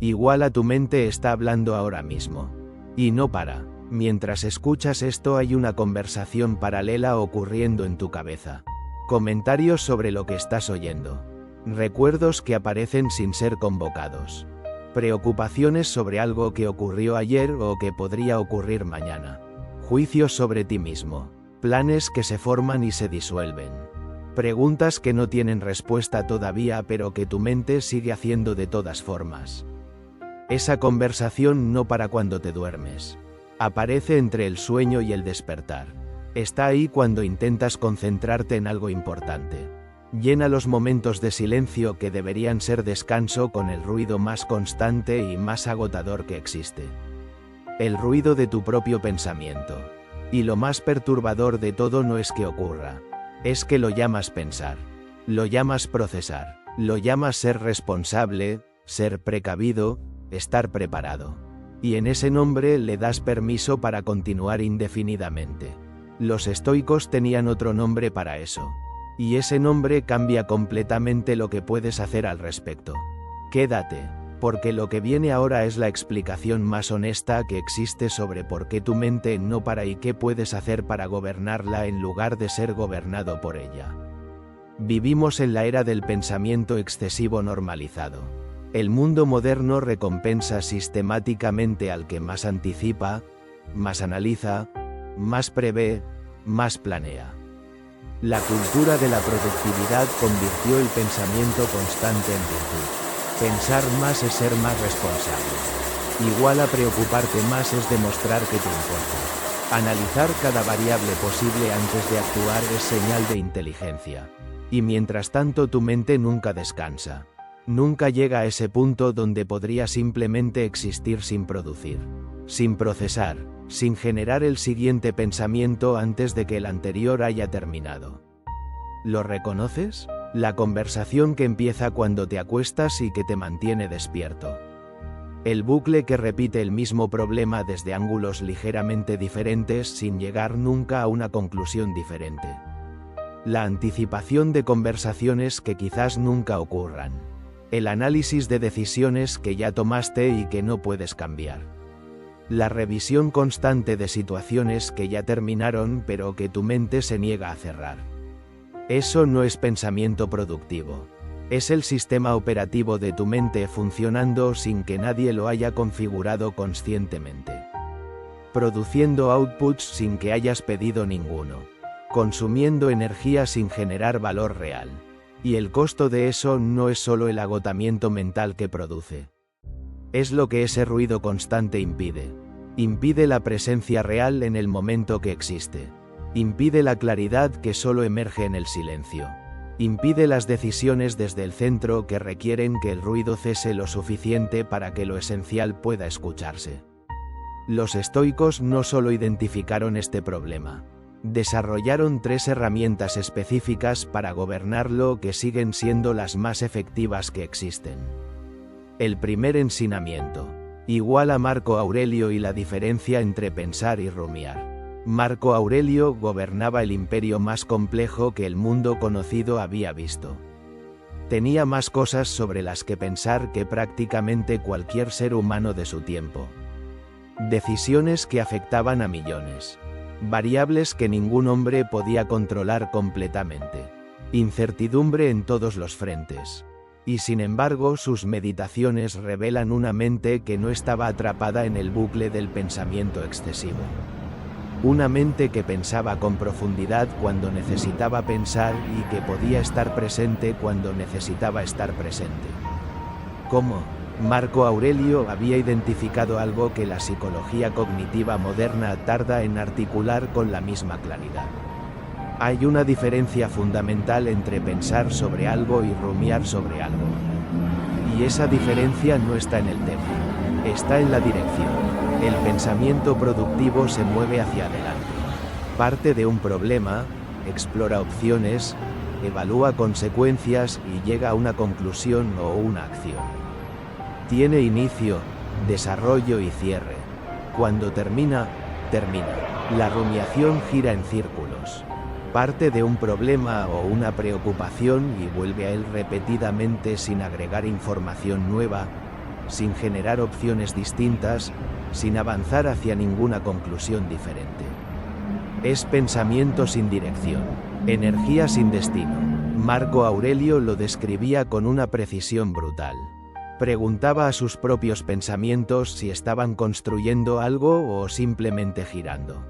Igual a tu mente está hablando ahora mismo. Y no para. Mientras escuchas esto hay una conversación paralela ocurriendo en tu cabeza. Comentarios sobre lo que estás oyendo. Recuerdos que aparecen sin ser convocados. Preocupaciones sobre algo que ocurrió ayer o que podría ocurrir mañana. Juicios sobre ti mismo. Planes que se forman y se disuelven. Preguntas que no tienen respuesta todavía pero que tu mente sigue haciendo de todas formas. Esa conversación no para cuando te duermes. Aparece entre el sueño y el despertar. Está ahí cuando intentas concentrarte en algo importante. Llena los momentos de silencio que deberían ser descanso con el ruido más constante y más agotador que existe. El ruido de tu propio pensamiento. Y lo más perturbador de todo no es que ocurra. Es que lo llamas pensar. Lo llamas procesar. Lo llamas ser responsable, ser precavido, estar preparado. Y en ese nombre le das permiso para continuar indefinidamente. Los estoicos tenían otro nombre para eso. Y ese nombre cambia completamente lo que puedes hacer al respecto. Quédate, porque lo que viene ahora es la explicación más honesta que existe sobre por qué tu mente no para y qué puedes hacer para gobernarla en lugar de ser gobernado por ella. Vivimos en la era del pensamiento excesivo normalizado. El mundo moderno recompensa sistemáticamente al que más anticipa, más analiza, más prevé, más planea. La cultura de la productividad convirtió el pensamiento constante en virtud. Pensar más es ser más responsable. Igual a preocuparte más es demostrar que te importa. Analizar cada variable posible antes de actuar es señal de inteligencia. Y mientras tanto tu mente nunca descansa. Nunca llega a ese punto donde podría simplemente existir sin producir, sin procesar, sin generar el siguiente pensamiento antes de que el anterior haya terminado. ¿Lo reconoces? La conversación que empieza cuando te acuestas y que te mantiene despierto. El bucle que repite el mismo problema desde ángulos ligeramente diferentes sin llegar nunca a una conclusión diferente. La anticipación de conversaciones que quizás nunca ocurran. El análisis de decisiones que ya tomaste y que no puedes cambiar. La revisión constante de situaciones que ya terminaron pero que tu mente se niega a cerrar. Eso no es pensamiento productivo. Es el sistema operativo de tu mente funcionando sin que nadie lo haya configurado conscientemente. Produciendo outputs sin que hayas pedido ninguno. Consumiendo energía sin generar valor real. Y el costo de eso no es solo el agotamiento mental que produce. Es lo que ese ruido constante impide. Impide la presencia real en el momento que existe. Impide la claridad que solo emerge en el silencio. Impide las decisiones desde el centro que requieren que el ruido cese lo suficiente para que lo esencial pueda escucharse. Los estoicos no solo identificaron este problema. Desarrollaron 3 herramientas específicas para gobernarlo que siguen siendo las más efectivas que existen. El primer ensinamiento. Igual a Marco Aurelio y la diferencia entre pensar y rumiar. Marco Aurelio gobernaba el imperio más complejo que el mundo conocido había visto. Tenía más cosas sobre las que pensar que prácticamente cualquier ser humano de su tiempo. Decisiones que afectaban a millones. Variables que ningún hombre podía controlar completamente. Incertidumbre en todos los frentes. Y sin embargo sus meditaciones revelan una mente que no estaba atrapada en el bucle del pensamiento excesivo. Una mente que pensaba con profundidad cuando necesitaba pensar y que podía estar presente cuando necesitaba estar presente. ¿Cómo? Marco Aurelio había identificado algo que la psicología cognitiva moderna tarda en articular con la misma claridad. Hay una diferencia fundamental entre pensar sobre algo y rumiar sobre algo. Y esa diferencia no está en el tema, está en la dirección. El pensamiento productivo se mueve hacia adelante. Parte de un problema, explora opciones, evalúa consecuencias y llega a una conclusión o una acción. Tiene inicio, desarrollo y cierre. Cuando termina, termina. La rumiación gira en círculos. Parte de un problema o una preocupación y vuelve a él repetidamente sin agregar información nueva, sin generar opciones distintas, sin avanzar hacia ninguna conclusión diferente. Es pensamiento sin dirección, energía sin destino. Marco Aurelio lo describía con una precisión brutal. Preguntaba a sus propios pensamientos si estaban construyendo algo o simplemente girando.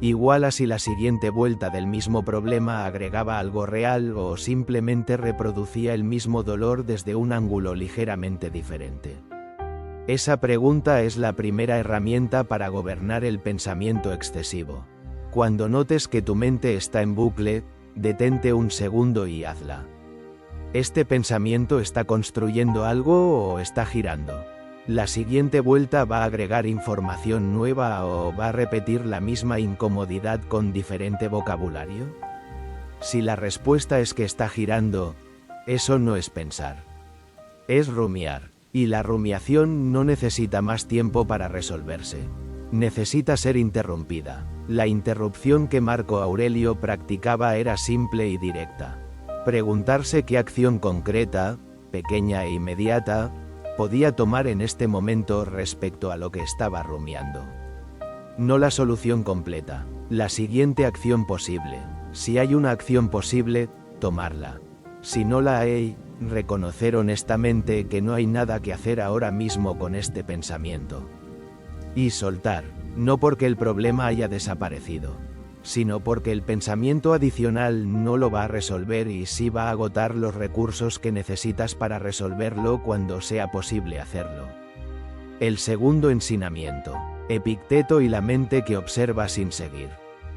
Igual a si la siguiente vuelta del mismo problema agregaba algo real o simplemente reproducía el mismo dolor desde un ángulo ligeramente diferente. Esa pregunta es la primera herramienta para gobernar el pensamiento excesivo. Cuando notes que tu mente está en bucle, detente un segundo y hazla. ¿Este pensamiento está construyendo algo o está girando? ¿La siguiente vuelta va a agregar información nueva o va a repetir la misma incomodidad con diferente vocabulario? Si la respuesta es que está girando, eso no es pensar. Es rumiar, y la rumiación no necesita más tiempo para resolverse. Necesita ser interrumpida. La interrupción que Marco Aurelio practicaba era simple y directa. Preguntarse qué acción concreta, pequeña e inmediata, podía tomar en este momento respecto a lo que estaba rumiando. No la solución completa, la siguiente acción posible. Si hay una acción posible, tomarla. Si no la hay, reconocer honestamente que no hay nada que hacer ahora mismo con este pensamiento. Y soltar, no porque el problema haya desaparecido, sino porque el pensamiento adicional no lo va a resolver y sí va a agotar los recursos que necesitas para resolverlo cuando sea posible hacerlo. El segundo ensinamiento, Epicteto y la mente que observa sin seguir.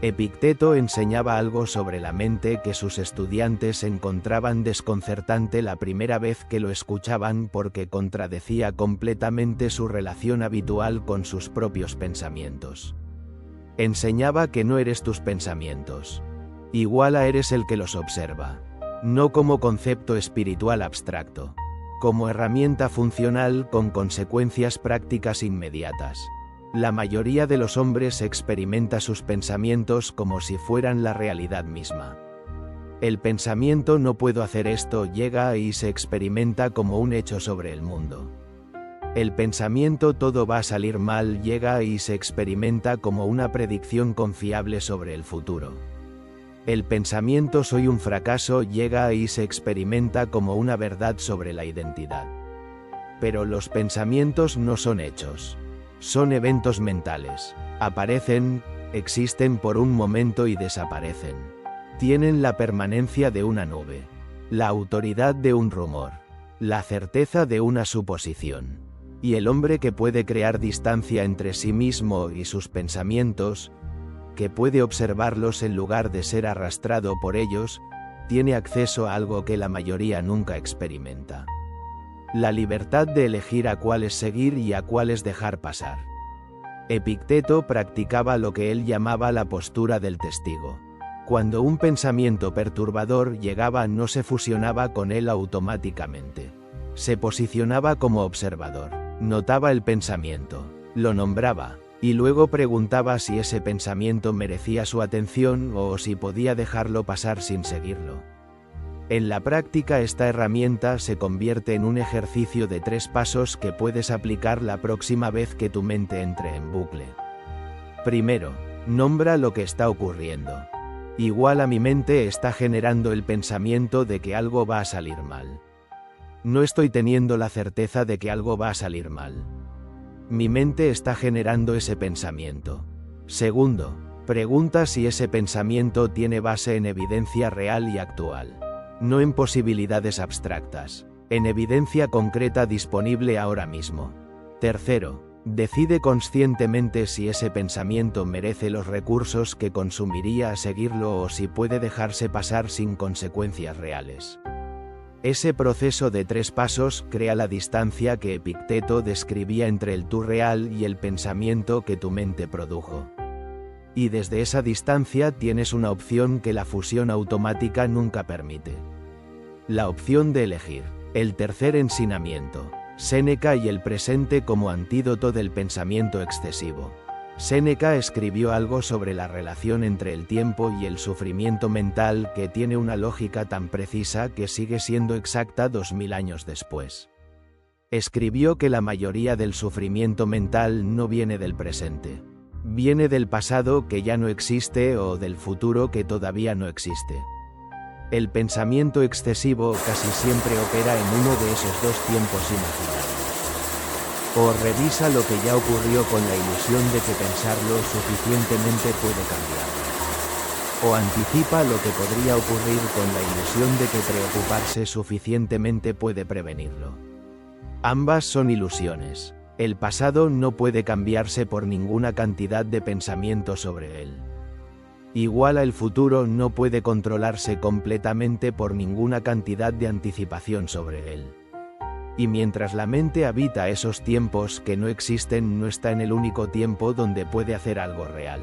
Epicteto enseñaba algo sobre la mente que sus estudiantes encontraban desconcertante la primera vez que lo escuchaban porque contradecía completamente su relación habitual con sus propios pensamientos. Enseñaba que no eres tus pensamientos. Igual a eres el que los observa. No como concepto espiritual abstracto. Como herramienta funcional con consecuencias prácticas inmediatas. La mayoría de los hombres experimenta sus pensamientos como si fueran la realidad misma. El pensamiento "no puedo hacer esto" llega y se experimenta como un hecho sobre el mundo. El pensamiento "todo va a salir mal" llega y se experimenta como una predicción confiable sobre el futuro. El pensamiento "soy un fracaso" llega y se experimenta como una verdad sobre la identidad. Pero los pensamientos no son hechos. Son eventos mentales. Aparecen, existen por un momento y desaparecen. Tienen la permanencia de una nube, la autoridad de un rumor, la certeza de una suposición. Y el hombre que puede crear distancia entre sí mismo y sus pensamientos, que puede observarlos en lugar de ser arrastrado por ellos, tiene acceso a algo que la mayoría nunca experimenta. La libertad de elegir a cuáles seguir y a cuáles dejar pasar. Epicteto practicaba lo que él llamaba la postura del testigo. Cuando un pensamiento perturbador llegaba, no se fusionaba con él automáticamente. Se posicionaba como observador, notaba el pensamiento, lo nombraba, y luego preguntaba si ese pensamiento merecía su atención o si podía dejarlo pasar sin seguirlo. En la práctica, esta herramienta se convierte en un ejercicio de 3 pasos que puedes aplicar la próxima vez que tu mente entre en bucle. Primero, nombra lo que está ocurriendo. Igual a mi mente está generando el pensamiento de que algo va a salir mal. No estoy teniendo la certeza de que algo va a salir mal. Mi mente está generando ese pensamiento. Segundo, pregunta si ese pensamiento tiene base en evidencia real y actual. No en posibilidades abstractas, en evidencia concreta disponible ahora mismo. Tercero, decide conscientemente si ese pensamiento merece los recursos que consumiría a seguirlo o si puede dejarse pasar sin consecuencias reales. Ese proceso de 3 pasos crea la distancia que Epicteto describía entre el tú real y el pensamiento que tu mente produjo. Y desde esa distancia tienes una opción que la fusión automática nunca permite. La opción de elegir. El tercer ensinamiento. Séneca y el presente como antídoto del pensamiento excesivo. Séneca escribió algo sobre la relación entre el tiempo y el sufrimiento mental que tiene una lógica tan precisa que sigue siendo exacta 2000 años después. Escribió que la mayoría del sufrimiento mental no viene del presente. Viene del pasado que ya no existe o del futuro que todavía no existe. El pensamiento excesivo casi siempre opera en uno de esos dos tiempos imaginarios. O revisa lo que ya ocurrió con la ilusión de que pensarlo suficientemente puede cambiarlo. O anticipa lo que podría ocurrir con la ilusión de que preocuparse suficientemente puede prevenirlo. Ambas son ilusiones. El pasado no puede cambiarse por ninguna cantidad de pensamiento sobre él. Igual el futuro no puede controlarse completamente por ninguna cantidad de anticipación sobre él. Y mientras la mente habita esos tiempos que no existen, no está en el único tiempo donde puede hacer algo real.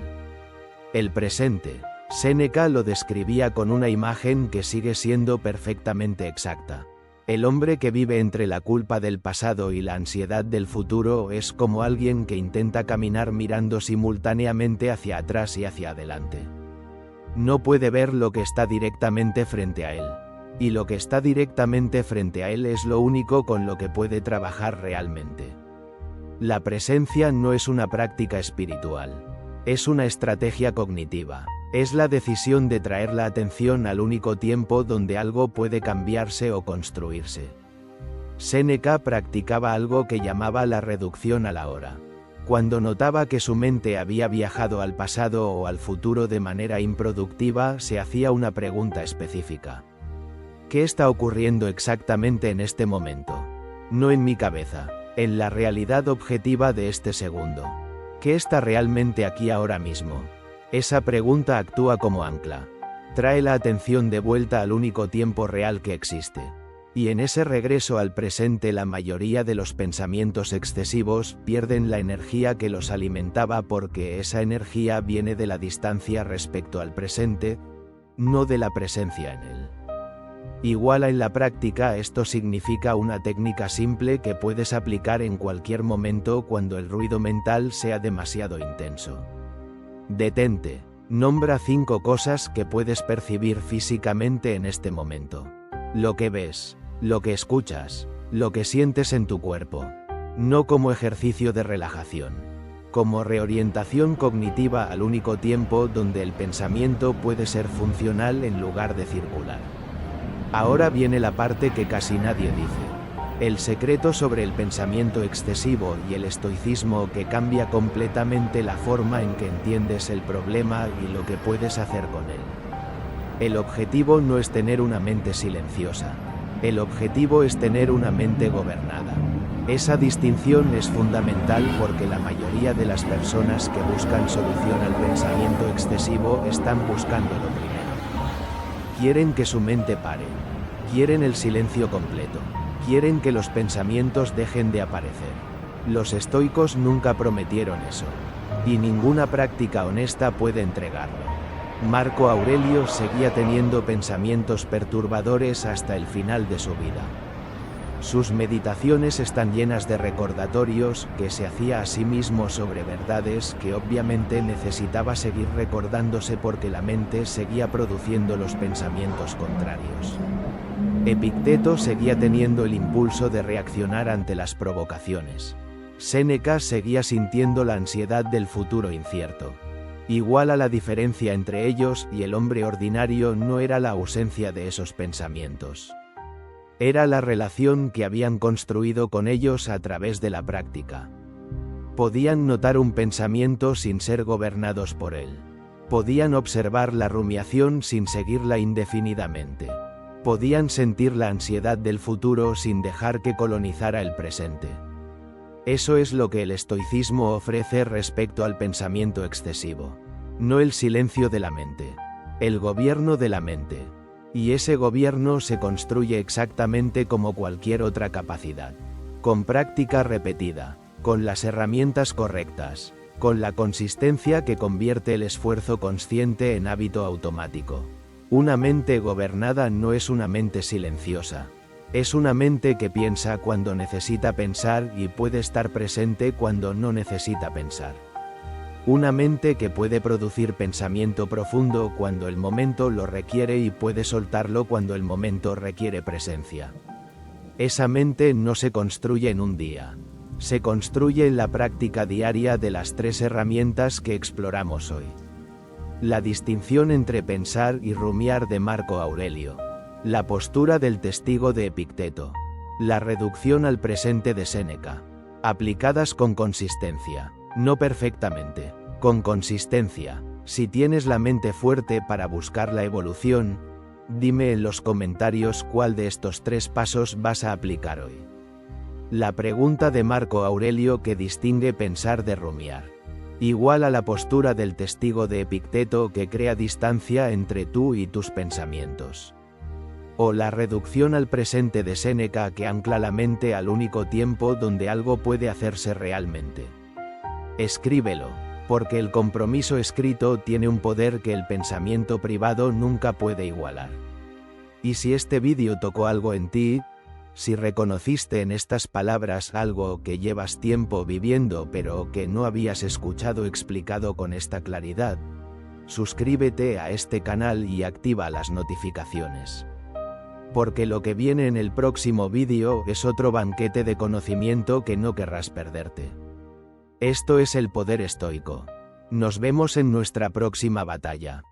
El presente. Séneca lo describía con una imagen que sigue siendo perfectamente exacta. El hombre que vive entre la culpa del pasado y la ansiedad del futuro es como alguien que intenta caminar mirando simultáneamente hacia atrás y hacia adelante. No puede ver lo que está directamente frente a él. Y lo que está directamente frente a él es lo único con lo que puede trabajar realmente. La presencia no es una práctica espiritual. Es una estrategia cognitiva. Es la decisión de traer la atención al único tiempo donde algo puede cambiarse o construirse. Séneca practicaba algo que llamaba la reducción a la hora. Cuando notaba que su mente había viajado al pasado o al futuro de manera improductiva, se hacía una pregunta específica. ¿Qué está ocurriendo exactamente en este momento? No en mi cabeza, en la realidad objetiva de este segundo. ¿Qué está realmente aquí ahora mismo? Esa pregunta actúa como ancla. Trae la atención de vuelta al único tiempo real que existe. Y en ese regreso al presente la mayoría de los pensamientos excesivos pierden la energía que los alimentaba porque esa energía viene de la distancia respecto al presente, no de la presencia en él. Igual en la práctica esto significa una técnica simple que puedes aplicar en cualquier momento cuando el ruido mental sea demasiado intenso. Detente. Nombra 5 cosas que puedes percibir físicamente en este momento. Lo que ves, lo que escuchas, lo que sientes en tu cuerpo. No como ejercicio de relajación. Como reorientación cognitiva al único tiempo donde el pensamiento puede ser funcional en lugar de circular. Ahora viene la parte que casi nadie dice. El secreto sobre el pensamiento excesivo y el estoicismo que cambia completamente la forma en que entiendes el problema y lo que puedes hacer con él. El objetivo no es tener una mente silenciosa. El objetivo es tener una mente gobernada. Esa distinción es fundamental porque la mayoría de las personas que buscan solución al pensamiento excesivo están buscando lo primero. Quieren que su mente pare. Quieren el silencio completo. Quieren que los pensamientos dejen de aparecer. Los estoicos nunca prometieron eso. Y ninguna práctica honesta puede entregarlo. Marco Aurelio seguía teniendo pensamientos perturbadores hasta el final de su vida. Sus meditaciones están llenas de recordatorios que se hacía a sí mismo sobre verdades que obviamente necesitaba seguir recordándose porque la mente seguía produciendo los pensamientos contrarios. Epicteto seguía teniendo el impulso de reaccionar ante las provocaciones. Séneca seguía sintiendo la ansiedad del futuro incierto. Igual a la diferencia entre ellos y el hombre ordinario no era la ausencia de esos pensamientos. Era la relación que habían construido con ellos a través de la práctica. Podían notar un pensamiento sin ser gobernados por él. Podían observar la rumiación sin seguirla indefinidamente. Podían sentir la ansiedad del futuro sin dejar que colonizara el presente. Eso es lo que el estoicismo ofrece respecto al pensamiento excesivo. No el silencio de la mente. El gobierno de la mente. Y ese gobierno se construye exactamente como cualquier otra capacidad. Con práctica repetida. Con las herramientas correctas. Con la consistencia que convierte el esfuerzo consciente en hábito automático. Una mente gobernada no es una mente silenciosa. Es una mente que piensa cuando necesita pensar y puede estar presente cuando no necesita pensar. Una mente que puede producir pensamiento profundo cuando el momento lo requiere y puede soltarlo cuando el momento requiere presencia. Esa mente no se construye en un día. Se construye en la práctica diaria de las 3 herramientas que exploramos hoy. La distinción entre pensar y rumiar de Marco Aurelio. La postura del testigo de Epicteto. La reducción al presente de Séneca. Aplicadas con consistencia. No perfectamente. Con consistencia. Si tienes la mente fuerte para buscar la evolución, dime en los comentarios cuál de estos 3 pasos vas a aplicar hoy. La pregunta de Marco Aurelio que distingue pensar de rumiar. Igual a la postura del testigo de Epicteto que crea distancia entre tú y tus pensamientos. O la reducción al presente de Séneca que ancla la mente al único tiempo donde algo puede hacerse realmente. Escríbelo, porque el compromiso escrito tiene un poder que el pensamiento privado nunca puede igualar. Y si este vídeo tocó algo en ti, si reconociste en estas palabras algo que llevas tiempo viviendo pero que no habías escuchado explicado con esta claridad, suscríbete a este canal y activa las notificaciones. Porque lo que viene en el próximo vídeo es otro banquete de conocimiento que no querrás perderte. Esto es el poder estoico. Nos vemos en nuestra próxima batalla.